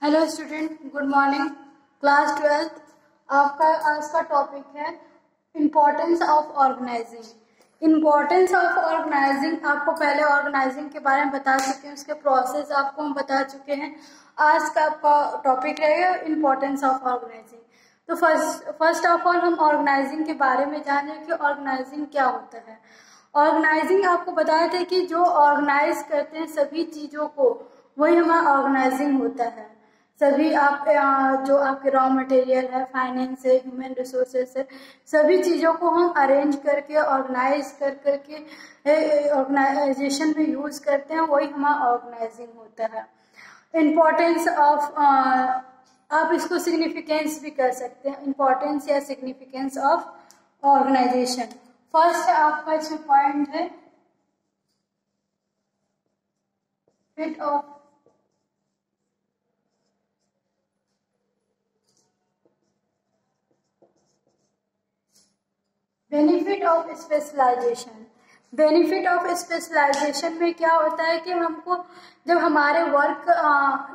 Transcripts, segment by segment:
Hello student, good morning. Class 12th आपका आज का टॉपिक है importance of organising. Importance of organising, आपको पहले ऑर्गेनाइजिंग के बारे में बता चुके हैं, उसके प्रोसेस आपको हम बता चुके हैं। आज का आपका टॉपिक रहेगा इम्पोर्टेंस ऑफ ऑर्गेनाइजिंग। तो फर्स्ट ऑफ ऑल हम ऑर्गेनाइजिंग के बारे में जानें कि ऑर्गेनाइजिंग क्या होता है। ऑर्गेनाइजिंग आपको बताया था कि जो ऑर्गेनाइज करते हैं सभी चीज़ों को, वही हमारा ऑर्गेनाइजिंग होता है। सभी आप जो आपके रॉ मटेरियल है, फाइनेंस है, ह्यूमन रिसोर्सेस है, सभी चीज़ों को हम अरेंज करके ऑर्गेनाइज कर करके ऑर्गेनाइजेशन में यूज़ करते हैं, वही हमारा ऑर्गेनाइजिंग होता है। इम्पोर्टेंस ऑफ आप इसको सिग्निफिकेंस भी कर सकते हैं, इम्पोर्टेंस या सिग्निफिकेंस ऑफ ऑर्गेनाइजेशन। फर्स्ट आपका इसमें पॉइंट है fit of benefit of specialisation. Benefit of specialisation में क्या होता है कि हमको जब हमारे वर्क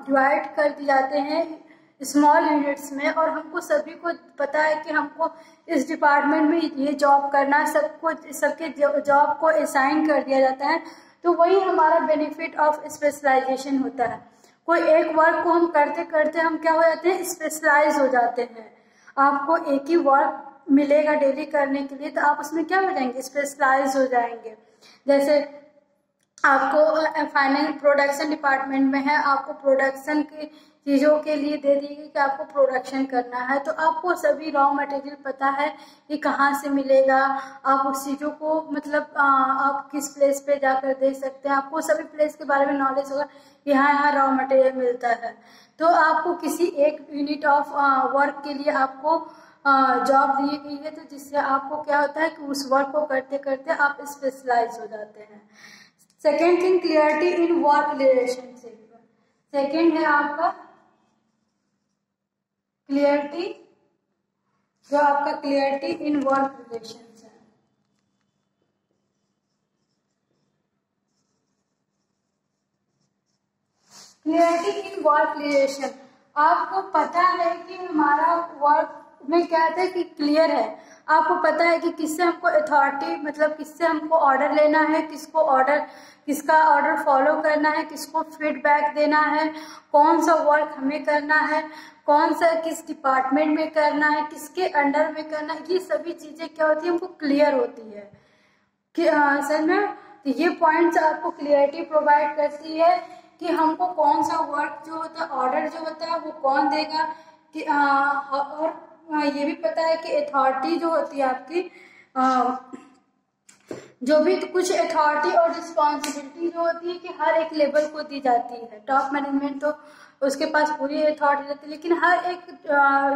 डिवाइड कर दिए जाते हैं स्मॉल यूनिट्स में, और हमको सभी को पता है कि हमको इस डिपार्टमेंट में ये जॉब करना, सबके जॉब को असाइन कर दिया जाता है, तो वही हमारा बेनिफिट ऑफ स्पेशलाइजेशन होता है। कोई एक वर्क को हम करते करते हम क्या हो जाते हैं, स्पेशलाइज हो जाते हैं। आपको एक ही वर्क मिलेगा डेली करने के लिए, तो आप उसमें क्या हो जाएंगे, स्पेशलाइज हो जाएंगे। जैसे आपको फाइनेंस प्रोडक्शन डिपार्टमेंट में है, आपको प्रोडक्शन की चीज़ों के लिए दे दी गई कि आपको प्रोडक्शन करना है, तो आपको सभी रॉ मटेरियल पता है कि कहाँ से मिलेगा। आप उस चीज़ों को मतलब आप किस प्लेस पे जाकर देख सकते हैं, आपको सभी प्लेस के बारे में नॉलेज होगा कि यहाँ यहाँ रॉ मटेरियल मिलता है। तो आपको किसी एक यूनिट ऑफ वर्क के लिए आपको जॉब दी गई है, तो जिससे आपको क्या होता है कि उस वर्क को करते करते आप स्पेशलाइज हो जाते हैं। Second thing, clarity in work relationship. Second है आपका क्लियरिटी, जो आपका क्लियरिटी इन वर्क रिलेशन है। क्लियरिटी इन वर्क रिलेशन, आपको पता है कि हमारा वर्क में क्या है कि क्लियर है। आपको पता है कि किससे हमको अथॉरिटी, मतलब किससे हमको ऑर्डर लेना है, किसका ऑर्डर फॉलो करना है, किसको फीडबैक देना है, कौन सा वर्क हमें करना है, कौन सा किस डिपार्टमेंट में करना है, किसके अंडर में करना है, ये सभी चीज़ें क्या होती है, हमको क्लियर होती है कि सर में। तो ये पॉइंट्स आपको क्लियरिटी प्रोवाइड करती है कि हमको कौन सा वर्क जो होता है, ऑर्डर जो होता है वो कौन देगा, कि और ये भी पता है कि अथॉरिटी जो होती है आपकी, जो भी कुछ अथॉरिटी और रिस्पॉन्सिबिलिटी जो होती है कि हर एक लेवल को दी जाती है। टॉप मैनेजमेंट तो उसके पास पूरी अथॉरिटी रहती है, लेकिन हर एक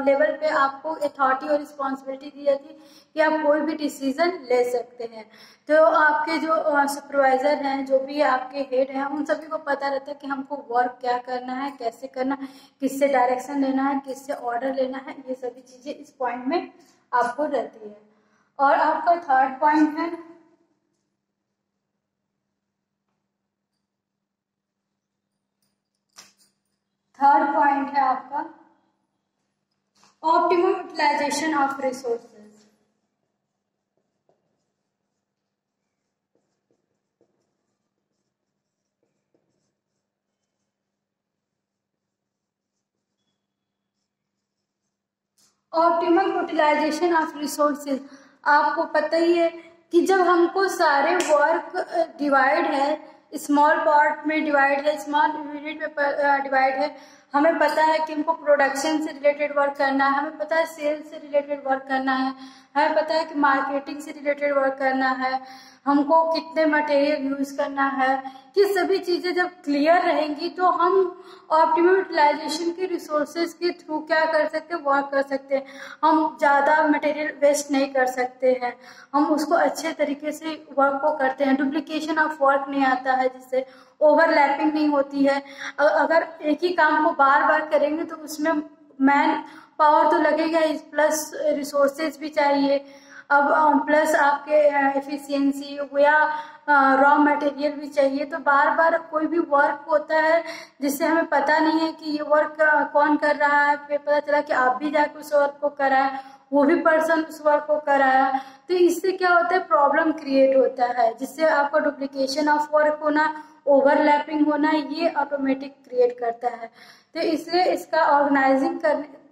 लेवल पे आपको अथॉरिटी और रिस्पॉन्सिबिलिटी दी जाती है कि आप कोई भी डिसीजन ले सकते हैं। तो आपके जो सुपरवाइजर हैं, जो भी आपके हेड हैं, उन सभी को पता रहता है कि हमको वर्क क्या करना है, कैसे करना, किससे डायरेक्शन लेना है, किससे ऑर्डर लेना है, ये सभी चीज़ें इस पॉइंट में आपको रहती है। और आपका थर्ड पॉइंट है आपका optimum utilisation of resources. Optimum utilisation of resources, आपको पता ही है कि जब हमको सारे वर्क डिवाइड है, स्मॉल पार्ट में डिवाइड है, स्मॉल यूनिट में डिवाइड है, हमें पता है कि हमको प्रोडक्शन से रिलेटेड वर्क करना है, हमें पता है सेल्स से रिलेटेड वर्क करना है, हमें पता है कि मार्केटिंग से रिलेटेड वर्क करना है, हमको कितने मटेरियल यूज करना है। ये सभी चीज़ें जब क्लियर रहेंगी तो हम ऑप्टिमम यूटिलाइजेशन के रिसोर्सेज के थ्रू क्या कर सकते हैं, वर्क कर सकते हैं। हम ज़्यादा मटेरियल वेस्ट नहीं कर सकते हैं, हम उसको अच्छे तरीके से वर्क को करते हैं, डुप्लीकेशन ऑफ वर्क नहीं आता है, जिससे ओवरलैपिंग नहीं होती है। अगर एक ही काम को बार बार करेंगे तो उसमें मैन पावर तो लगेगा ही, प्लस रिसोर्सेज भी चाहिए। अब प्लस आपके एफिशिएंसी या रॉ मटेरियल भी चाहिए, तो बार बार कोई भी वर्क होता है जिससे हमें पता नहीं है कि ये वर्क कौन कर रहा है, फिर पता चला कि आप भी जाके उस वर्क को कराए, वो भी पर्सन उस वर्क को कराया, तो इससे क्या होता है, प्रॉब्लम क्रिएट होता है, जिससे आपका डुप्लीकेशन ऑफ वर्क होना, ओवरलैपिंग होना, ये ऑटोमेटिक क्रिएट करता है। तो इसलिए इसका ऑर्गेनाइजिंग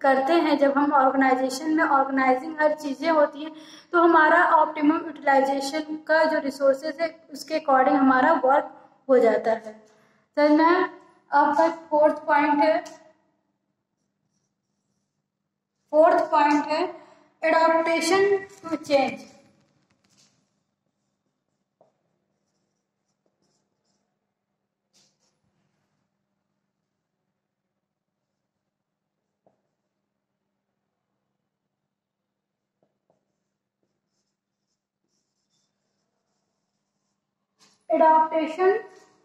करते हैं, जब हम ऑर्गेनाइजेशन में ऑर्गेनाइजिंग हर चीज़ें होती हैं, तो हमारा ऑप्टिमम यूटिलाइजेशन का जो रिसोर्सेज है उसके अकॉर्डिंग हमारा वर्क हो जाता है। तो मैं आपका फोर्थ पॉइंट है adaptation to change. Adaptation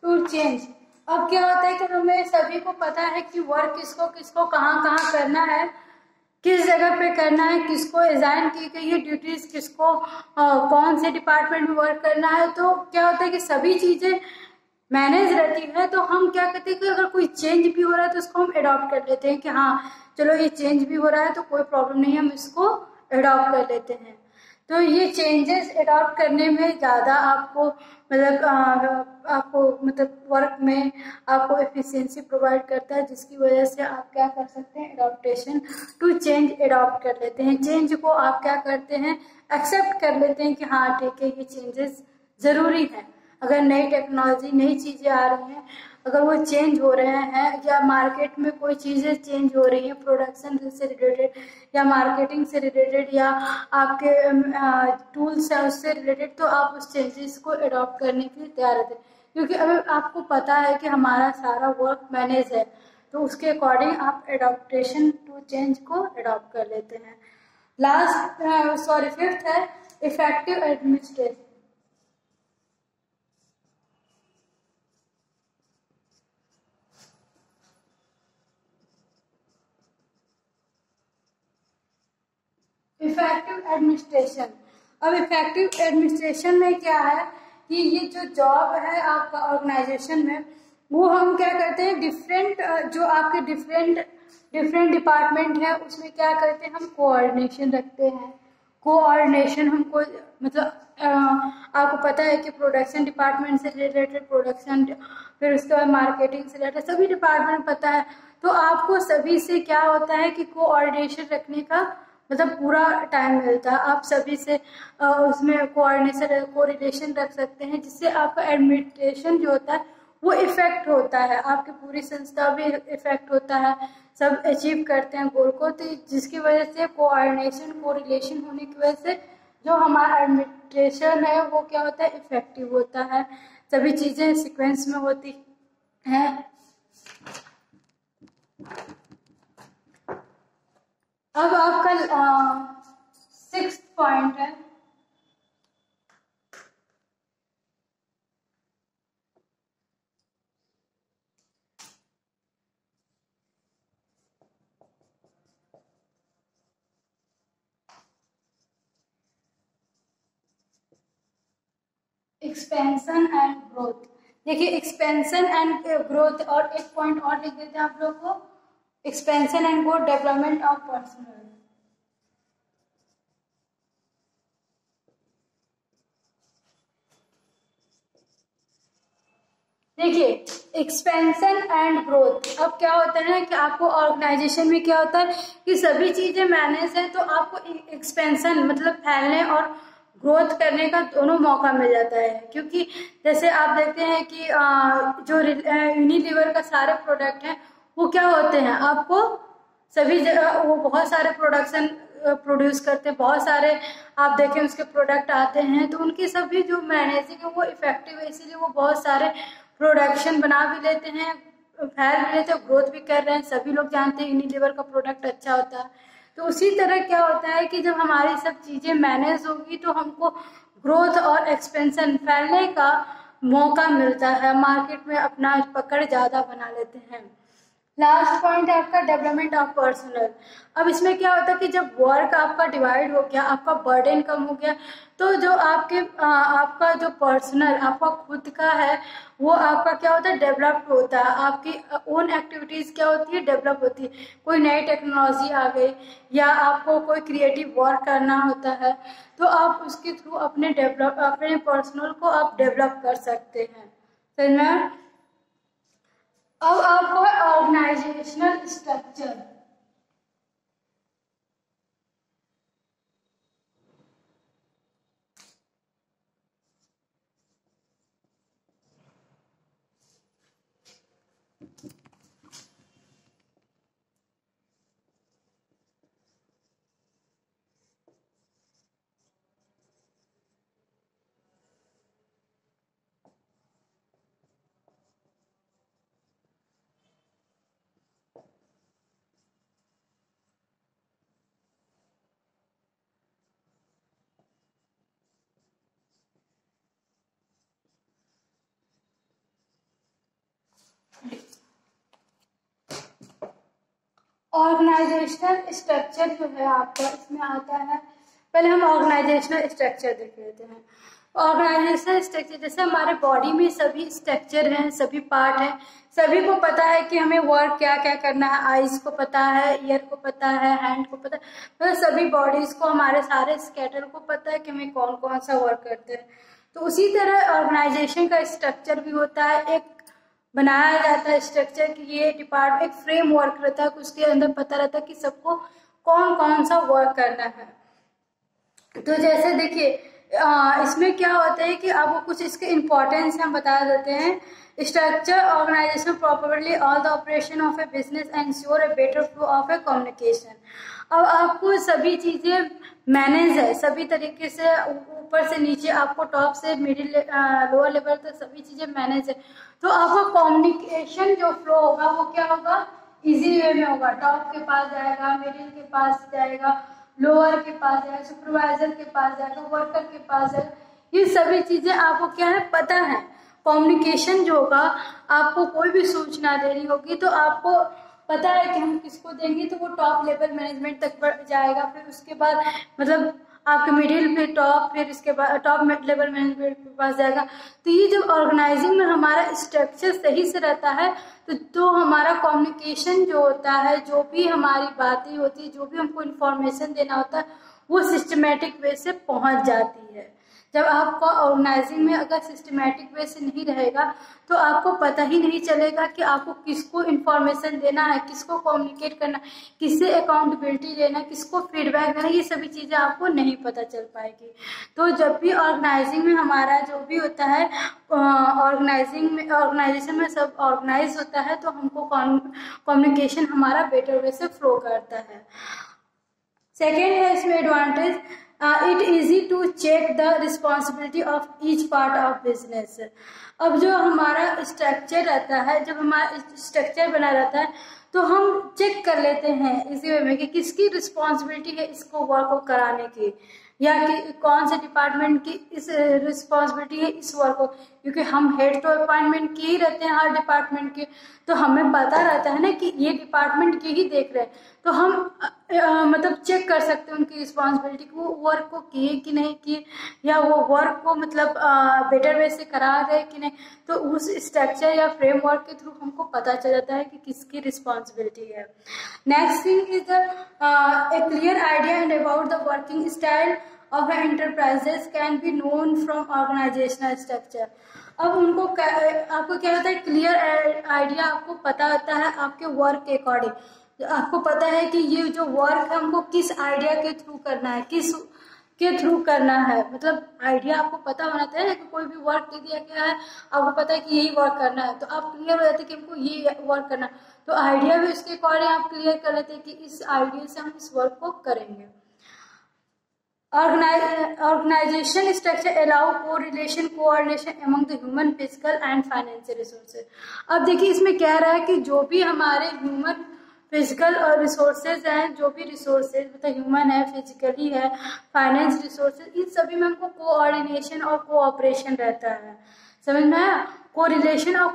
to change. अब क्या होता है कि हमें सभी को पता है कि वर्क किसको किसको कहाँ कहाँ करना है, किस जगह पे करना है, किसको असाइन की गई है ड्यूटीज, किसको कौन से डिपार्टमेंट में वर्क करना है। तो क्या होता है कि सभी चीजें मैनेज रहती है, तो हम क्या करते हैं कि अगर कोई चेंज भी हो रहा है तो उसको हम अडॉप्ट कर लेते हैं कि हाँ चलो ये चेंज भी हो रहा है तो कोई प्रॉब्लम नहीं है, हम इसको अडॉप्ट कर लेते हैं। तो ये चेंजेस अडॉप्ट करने में ज़्यादा आपको मतलब वर्क में आपको एफिशिएंसी प्रोवाइड करता है, जिसकी वजह से आप क्या कर सकते हैं, एडॉप्टेशन टू चेंज अडॉप्ट कर लेते हैं। चेंज को आप क्या करते हैं, एक्सेप्ट कर लेते हैं कि हाँ ठीक है ये चेंजेस ज़रूरी है। अगर नई टेक्नोलॉजी नई चीज़ें आ रही हैं, अगर वो चेंज हो रहे हैं या मार्केट में कोई चीज़ें चेंज हो रही हैं प्रोडक्शन से रिलेटेड या मार्केटिंग से रिलेटेड या आपके टूल्स है उससे रिलेटेड, तो आप उस चेंजेस को अडॉप्ट करने के लिए तैयार रहते हैं। क्योंकि अगर आपको पता है कि हमारा सारा वर्क मैनेज है, तो उसके अकॉर्डिंग आप एडॉप्टेशन टू चेंज को अडॉप्ट कर लेते हैं। फिफ्थ है इफेक्टिव एडमिनिस्ट्रेशन। Effective administration. अब इफेक्टिव एडमिनिस्ट्रेशन में क्या है कि ये जो जॉब है आपका ऑर्गेनाइजेशन में, वो हम क्या करते हैं, डिफरेंट जो आपके डिफरेंट डिपार्टमेंट है उसमें क्या करते हैं, हम कोऑर्डिनेशन रखते हैं। कोऑर्डिनेशन हमको मतलब आपको पता है कि प्रोडक्शन डिपार्टमेंट से रिलेटेड प्रोडक्शन, फिर उसके बाद मार्केटिंग से रिलेटेड सभी डिपार्टमेंट पता है, तो आपको सभी से क्या होता है कि कोऑर्डिनेशन रखने का मतलब पूरा टाइम मिलता है। आप सभी से उसमें कोऑर्डिनेशन रख सकते हैं, जिससे आपका एडमिनिस्ट्रेशन जो होता है वो इफेक्ट होता है, आपकी पूरी संस्था भी इफेक्ट होता है, सब अचीव करते हैं गोल को। तो जिसकी वजह से कोरिलेशन होने की वजह से जो हमारा एडमिनिस्ट्रेशन है वो क्या होता है, इफेक्टिव होता है, सभी चीज़ें सीक्वेंस में होती हैं। अब आपका 6th पॉइंट है एक्सपेंशन एंड ग्रोथ। देखिए एक्सपेंशन एंड ग्रोथ, और एक पॉइंट और लिख देते हैं आप लोग को, expansion and growth development of personal. देखिए एक्सपेंशन एंड ग्रोथ, अब क्या होता है कि आपको ऑर्गेनाइजेशन में क्या होता है कि सभी चीजें मैनेज है, तो आपको एक्सपेंशन मतलब फैलने और ग्रोथ करने का दोनों मौका मिल जाता है। क्योंकि जैसे आप देखते हैं कि जो यूनिलीवर का सारे प्रोडक्ट हैं वो क्या होते हैं, आपको सभी जगह वो बहुत सारे प्रोडक्शन प्रोड्यूस करते हैं, बहुत सारे आप देखें उसके प्रोडक्ट आते हैं, तो उनकी सभी जो मैनेजिंग है वो इफेक्टिव है, इसीलिए वो बहुत सारे प्रोडक्शन बना भी लेते हैं, फैल भी लेते हैं, ग्रोथ भी कर रहे हैं। सभी लोग जानते हैं यूनिलीवर का प्रोडक्ट अच्छा होता है। तो उसी तरह क्या होता है कि जब हमारी सब चीज़ें मैनेज होगी तो हमको ग्रोथ और एक्सपेंशन फैलने का मौका मिलता है, मार्केट में अपना पकड़ ज़्यादा बना लेते हैं। लास्ट पॉइंट है आपका डेवलपमेंट ऑफ पर्सनल। अब इसमें क्या होता है कि जब वर्क आपका डिवाइड हो गया, आपका बर्डन कम हो गया, तो जो आपका जो पर्सनल आपका खुद का है वो आपका क्या होता है, डेवलप होता है। आपकी ओन एक्टिविटीज क्या होती है, डेवलप होती है। कोई नई टेक्नोलॉजी आ गई या आपको कोई क्रिएटिव वर्क करना होता है तो आप उसके थ्रू अपने पर्सनल को आप डेवलप कर सकते हैं। समझ में? अब आपको ऑर्गेनाइजेशनल स्ट्रक्चर। ऑर्गेनाइजेशनल स्ट्रक्चर जो है आपका इसमें आता है, पहले हम ऑर्गेनाइजेशनल स्ट्रक्चर देख लेते हैं। ऑर्गेनाइजेशनल स्ट्रक्चर जैसे हमारे बॉडी में सभी स्ट्रक्चर हैं, सभी पार्ट हैं, सभी को पता है कि हमें वर्क क्या क्या करना है। आईज को पता है, ईयर को पता है, हैंड को पता है, मतलब सभी बॉडीज को, हमारे सारे स्केटर को पता है कि हमें कौन कौन सा वर्क करते हैं। तो उसी तरह ऑर्गेनाइजेशन का स्ट्रक्चर भी होता है, एक बनाया जाता है स्ट्रक्चर की ये डिपार्टमेंट, एक फ्रेमवर्क रहता है, उसके अंदर पता रहता है कि सबको कौन कौन सा वर्क करना है। तो जैसे देखिए इसमें क्या होता है कि आपको कुछ इसके इम्पोर्टेंस हम बता देते हैं। Structure organisation properly all the operation of a business ensure a better flow of a communication. अब आपको सभी चीजें मैनेज है, सभी तरीके से ऊपर से नीचे, आपको टॉप से मिडिल लोअर लेवल तक सभी चीजें मैनेज है। तो आपका कम्युनिकेशन जो फ्लो होगा वो क्या होगा, इजी वे में होगा। टॉप के पास जाएगा, मिडिल के पास जाएगा, लोअर के पास जाएगा, सुपरवाइजर के पास जाएगा, वर्कर के पास जाएगा। ये सभी चीजें आपको क्या है, पता है। कम्युनिकेशन जो होगा, आपको कोई भी सूचना देनी होगी तो आपको पता है कि हम किसको देंगे, तो वो टॉप लेवल मैनेजमेंट तक जाएगा। फिर उसके बाद मतलब आपके मिडिल, फिर टॉप, फिर इसके बाद टॉप लेवल मैनेजमेंट के पास जाएगा। तो ये जब ऑर्गेनाइजिंग में हमारा स्ट्रक्चर सही से रहता है तो हमारा कम्युनिकेशन जो होता है, जो भी हमारी बातें होती है, जो भी हमको इन्फॉर्मेशन देना होता है, वो सिस्टमेटिक वे से पहुंच जाती है। जब आपका ऑर्गेनाइजिंग में अगर सिस्टमेटिक वे से नहीं रहेगा तो आपको पता ही नहीं चलेगा कि आपको किसको इन्फॉर्मेशन देना है, किसको कम्युनिकेट करना, किससे अकाउंटेबिलिटी लेना, किसको फीडबैक देना, ये सभी चीज़ें आपको नहीं पता चल पाएगी। तो जब भी ऑर्गेनाइजिंग में हमारा जो भी होता है, ऑर्गेनाइजेशन में सब ऑर्गेनाइज होता है तो हमको कम्युनिकेशन हमारा बेटर वे से फ्लो करता है। सेकेंड है इसमें advantage, it easy to check the responsibility of each part of business. अब जो हमारा स्ट्रक्चर रहता है, जब हमारा स्ट्रक्चर बना रहता है तो हम चेक कर लेते हैं इसी वे में कि किसकी रिस्पॉन्सिबिलिटी है इसको वर्क को कराने की, या कि कौन से डिपार्टमेंट की इस रिस्पॉन्सिबिलिटी है इस वर्क को। क्योंकि हम हेड तो अपॉइंटमेंट किए ही रहते हैं हर डिपार्टमेंट के, तो हमें पता रहता है ना कि ये डिपार्टमेंट के ही देख रहे हैं, तो हम मतलब चेक कर सकते हैं उनकी रिस्पॉन्सिबिलिटी को, वो वर्क को किए कि नहीं किए, या वो वर्क को मतलब बेटर वे से करा रहे कि नहीं। तो उस स्ट्रक्चर या फ्रेमवर्क के थ्रू हमको पता चल जाता है कि किसकी रिस्पॉन्सिबिलिटी है। Next thing is a clear idea about the working style of enterprises can be known from organizational structure। अब उनको आपको क्या होता है, क्लियर आइडिया आपको पता होता है आपके वर्क के अकॉर्डिंग। आपको पता है कि ये जो वर्क है हमको किस आइडिया के थ्रू करना है, किस के थ्रू करना है, मतलब आइडिया आपको पता होना चाहिए कि कोई भी वर्क दे दिया गया है, आपको पता है कि यही वर्क करना है, तो आप क्लियर हो जाते हैं कि हमको ये वर्क करना है। तो आइडिया भी उसके अकॉर्डिंग आप क्लियर कर लेते हैं कि इस आइडिया से हम इस वर्क को करेंगे। Organization structure allow correlation coordination among the human physical and financial resources। अब देखिए इसमें कह रहा है कि जो भी हमारे ह्यूमन फिजिकल और रिसोर्सेज हैं, जो भी रिसोर्सेज मतलब ह्यूमन है, फिजिकली है, फाइनेंस रिसोर्सेज, इन सभी में हमको कोऑर्डिनेशन और कोऑपरेशन रहता है। समझ में आया? कोरिलेशन और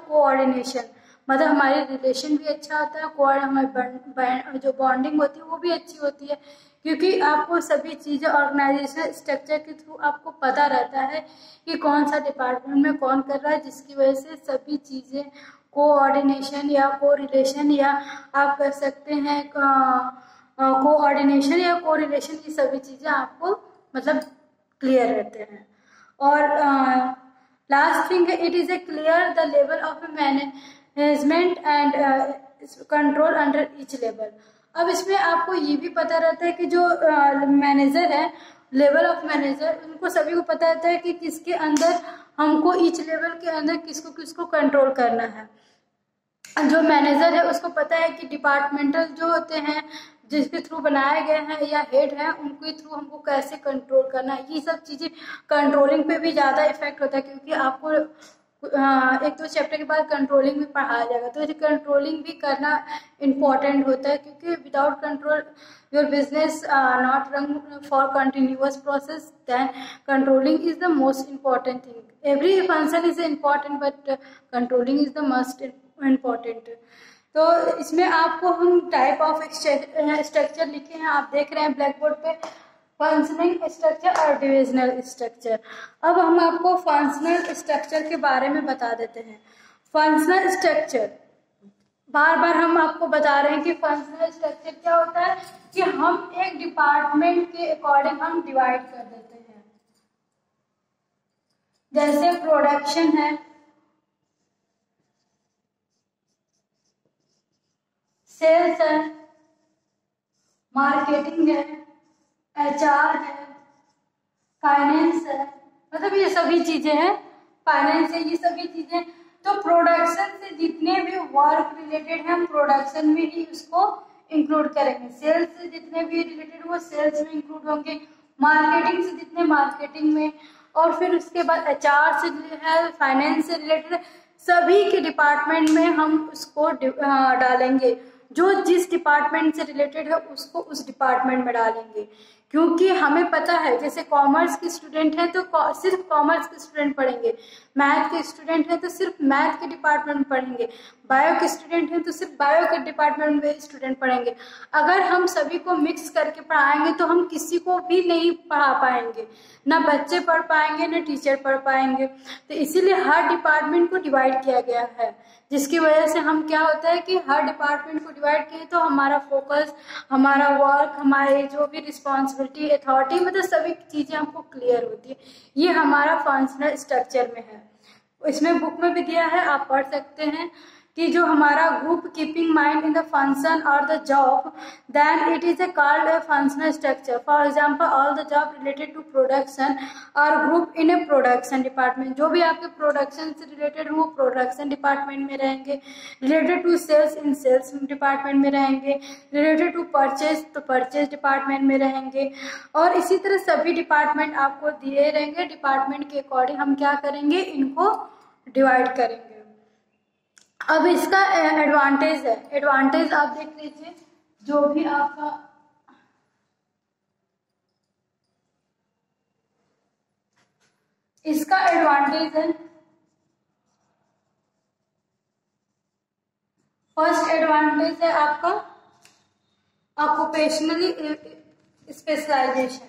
कोऑर्डिनेशन। मतलब हमारी रिलेशन भी अच्छा होता है, हमारी जो बॉन्डिंग होती है वो भी अच्छी होती है, क्योंकि आपको सभी चीज़ें ऑर्गेनाइजेशन स्ट्रक्चर के थ्रू आपको पता रहता है कि कौन सा डिपार्टमेंट में कौन कर रहा है, जिसकी वजह से सभी चीज़ें कोऑर्डिनेशन या कोरिलेशन या आप कर सकते हैं कोऑर्डिनेशन या कोरिलेशन, की सभी चीज़ें आपको मतलब क्लियर रहते हैं। और लास्ट थिंग है, it is a clear the level of management and control under each level. अब इसमें आपको ये भी पता रहता है कि जो मैनेजर है, लेवल ऑफ मैनेजर, उनको सभी को पता रहता है कि किसके अंदर हमको ईच लेवल के अंदर किसको किसको कंट्रोल करना है। जो मैनेजर है उसको पता है कि डिपार्टमेंटल जो होते हैं जिसके थ्रू बनाए गए हैं या हेड हैं, उनके थ्रू हमको कैसे कंट्रोल करना है। ये सब चीज़ें कंट्रोलिंग पे भी ज़्यादा इफेक्ट होता है, क्योंकि आपको एक दो चैप्टर के बाद कंट्रोलिंग भी पढ़ाया जाएगा, तो ये कंट्रोलिंग भी करना इम्पोर्टेंट होता है, क्योंकि without control your business not run for continuous process, then controlling is the most important thing. Every function is important but controlling is the must important. तो इसमें आपको हम टाइप ऑफ स्ट्रक्चर लिखे हैं, आप देख रहे हैं ब्लैक बोर्ड पे, फंक्शनिंग स्ट्रक्चर और डिविजनल स्ट्रक्चर। अब हम आपको फंक्शनल स्ट्रक्चर के बारे में बता देते हैं। फंक्शनल स्ट्रक्चर, बार बार हम आपको बता रहे हैं कि फंक्शनल स्ट्रक्चर क्या होता है, कि हम एक डिपार्टमेंट के अकॉर्डिंग हम डिवाइड कर देते हैं। जैसे प्रोडक्शन है, सेल्स है, मार्केटिंग है, HR है, फाइनेंस है, मतलब ये सभी चीजें हैं, फाइनेंस है, ये सभी चीजें। तो प्रोडक्शन से जितने भी वर्क रिलेटेड हैं, हम प्रोडक्शन में ही उसको इंक्लूड करेंगे। सेल्स से जितने भी रिलेटेड वो सेल्स में इंक्लूड होंगे, मार्केटिंग से जितने मार्केटिंग में, और फिर उसके बाद HR से है, फाइनेंस से रिलेटेड, सभी के डिपार्टमेंट में हम उसको डालेंगे। जो जिस डिपार्टमेंट से रिलेटेड है उसको उस डिपार्टमेंट में डालेंगे, क्योंकि हमें पता है जैसे कॉमर्स के स्टूडेंट हैं तो सिर्फ कॉमर्स के स्टूडेंट पढ़ेंगे, मैथ के स्टूडेंट हैं तो सिर्फ मैथ के डिपार्टमेंट में पढ़ेंगे, बायो के स्टूडेंट हैं तो सिर्फ बायो के डिपार्टमेंट में स्टूडेंट पढ़ेंगे। अगर हम सभी को मिक्स करके पढ़ाएंगे तो हम किसी को भी नहीं पढ़ा पाएंगे, ना बच्चे पढ़ पाएंगे ना टीचर पढ़ पाएंगे। तो इसीलिए हर डिपार्टमेंट को डिवाइड किया गया है, जिसकी वजह से हम क्या होता है कि हर डिपार्टमेंट को डिवाइड किए तो हमारा फोकस, हमारा वर्क, हमारे जो भी रिस्पॉन्सिबिलिटी, अथॉरिटी, मतलब सभी चीज़ें हमको क्लियर होती है। ये हमारा फंक्शनल स्ट्रक्चर में है। इसमें बुक में भी दिया है, आप पढ़ सकते हैं कि जो हमारा group keeping mind in the function और the job, then it is a called a functional structure. For example all the job related to production और group in a production department. जो भी आपके प्रोडक्शन से रिलेटेड हो वो production department में रहेंगे, related to sales in sales department में रहेंगे, रिलेटेड टू परचेज तो परचेज डिपार्टमेंट में रहेंगे, और इसी तरह सभी डिपार्टमेंट आपको दिए रहेंगे। डिपार्टमेंट के अकॉर्डिंग हम क्या करेंगे, इनको डिवाइड करेंगे। अब इसका एडवांटेज है, एडवांटेज आप देख लीजिए, जो भी आपका इसका एडवांटेज है, फर्स्ट एडवांटेज है आपका ऑक्यूपेशनली स्पेशलाइजेशन।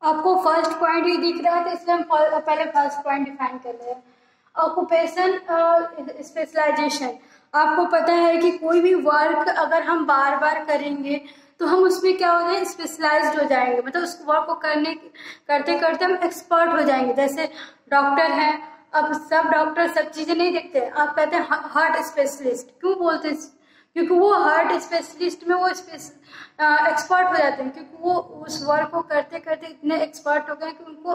आपको फर्स्ट पॉइंट ही दिख रहा है, तो इसलिए हम पहले फर्स्ट पॉइंट डिफाइन कर रहे हैं। ऑक्यूपेशन स्पेशलाइजेशन, आपको पता है कि कोई भी वर्क अगर हम बार बार करेंगे तो हम उसमें क्या हो जाए, स्पेशलाइज्ड हो जाएंगे, मतलब उस वर्क को करते करते हम एक्सपर्ट हो जाएंगे। जैसे डॉक्टर है, अब सब डॉक्टर सब चीजें नहीं देखते, आप कहते हैं हार्ट स्पेशलिस्ट, क्यों बोलते हैं? क्योंकि वो हार्ट स्पेशलिस्ट में वो एक्सपर्ट हो जाते हैं, क्योंकि वो उस वर्क को करते करते इतने एक्सपर्ट हो गए कि उनको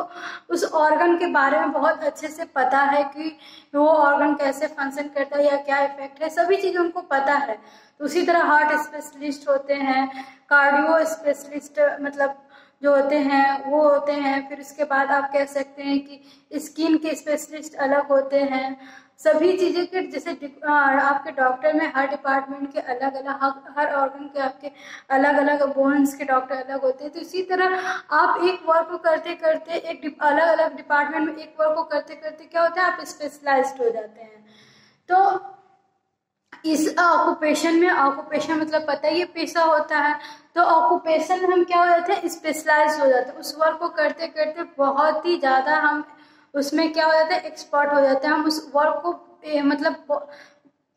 उस ऑर्गन के बारे में बहुत अच्छे से पता है कि वो ऑर्गन कैसे फंक्शन करता है या क्या इफेक्ट है, सभी चीजें उनको पता है। तो उसी तरह हार्ट स्पेशलिस्ट होते हैं, कार्डियो स्पेशलिस्ट मतलब जो होते हैं वो होते हैं। फिर उसके बाद आप कह सकते हैं कि स्किन के स्पेशलिस्ट अलग होते हैं। सभी चीजें के जैसे आपके डॉक्टर में हर डिपार्टमेंट के अलग अलग, हर ऑर्गन के आपके अलग अलग, बोन्स के डॉक्टर अलग होते हैं। तो इसी तरह आप एक वर्क को करते करते अलग अलग डिपार्टमेंट में एक वर्क को करते करते क्या होता है, आप स्पेशलाइज्ड हो जाते हैं। तो इस ऑक्यूपेशन में, ऑक्यूपेशन मतलब पता ही है पेशा होता है, तो ऑक्यूपेशन में हम क्या हो जाते हैं, स्पेशलाइज हो जाते हैं। उस वर्क को करते करते बहुत ही ज्यादा हम उसमें क्या हो जाते हैं, एक्सपर्ट हो जाते हैं। हम उस वर्क को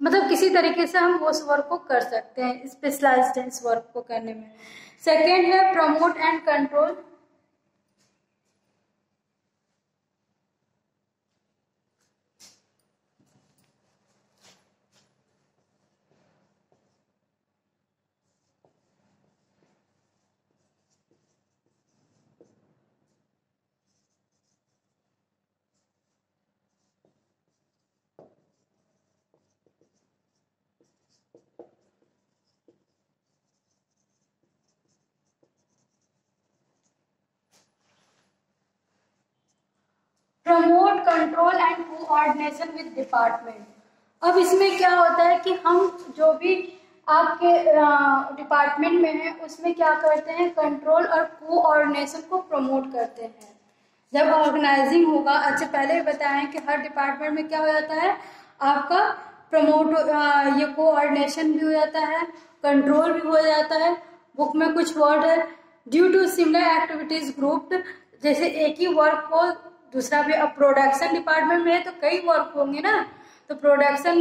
मतलब किसी तरीके से हम उस वर्क को कर सकते हैं, स्पेशलाइज्ड है इस वर्क को करने में। सेकेंड है promote and control. Promote control and coordination with department. अब इसमें क्या होता है कि हम जो भी आपके डिपार्टमेंट में है उसमें क्या करते हैं, कंट्रोल और कोऑर्डिनेशन को प्रमोट करते हैं। जब ऑर्गेनाइजिंग होगा, अच्छा पहले ही बताएं कि हर डिपार्टमेंट में क्या हो जाता है, आपका प्रमोट ये कोऑर्डिनेशन भी हो जाता है, कंट्रोल भी हो जाता है। बुक में कुछ वर्ड है, due to similar activities grouped, जैसे एक ही वर्क को दूसरा भी, अब प्रोडक्शन डिपार्टमेंट में है तो कई वर्क होंगे ना, तो प्रोडक्शन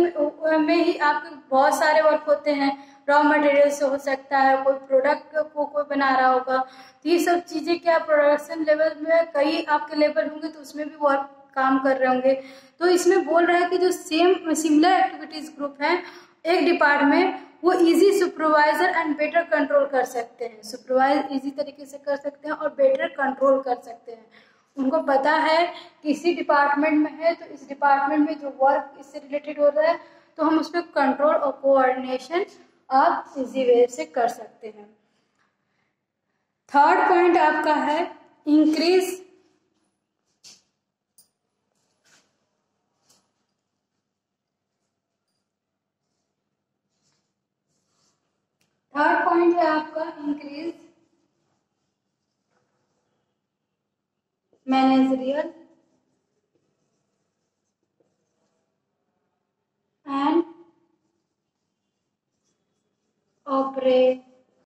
में ही आपके बहुत सारे वर्क होते हैं। रॉ मटेरियल से हो सकता है, कोई प्रोडक्ट को कोई बना रहा होगा, तो ये सब चीजें क्या प्रोडक्शन लेवल में कई आपके लेवल होंगे, तो उसमें भी वर्क काम कर रहे होंगे। तो इसमें बोल रहा है कि जो सिमिलर एक्टिविटीज ग्रुप है एक डिपार्टमेंट, वो easy supervisor and better control कर सकते हैं। सुपरवाइज इजी तरीके से कर सकते हैं और बेटर कंट्रोल कर सकते हैं। उनको पता है कि इसी डिपार्टमेंट में है तो इस डिपार्टमेंट में जो वर्क इससे रिलेटेड हो रहा है तो हम उस पर कंट्रोल और कोऑर्डिनेशन आप इजी वे से कर सकते हैं। थर्ड पॉइंट आपका है इंक्रीज थर्ड पॉइंट है आपका इंक्रीज मैनेजरियल एंड ऑपरेशनल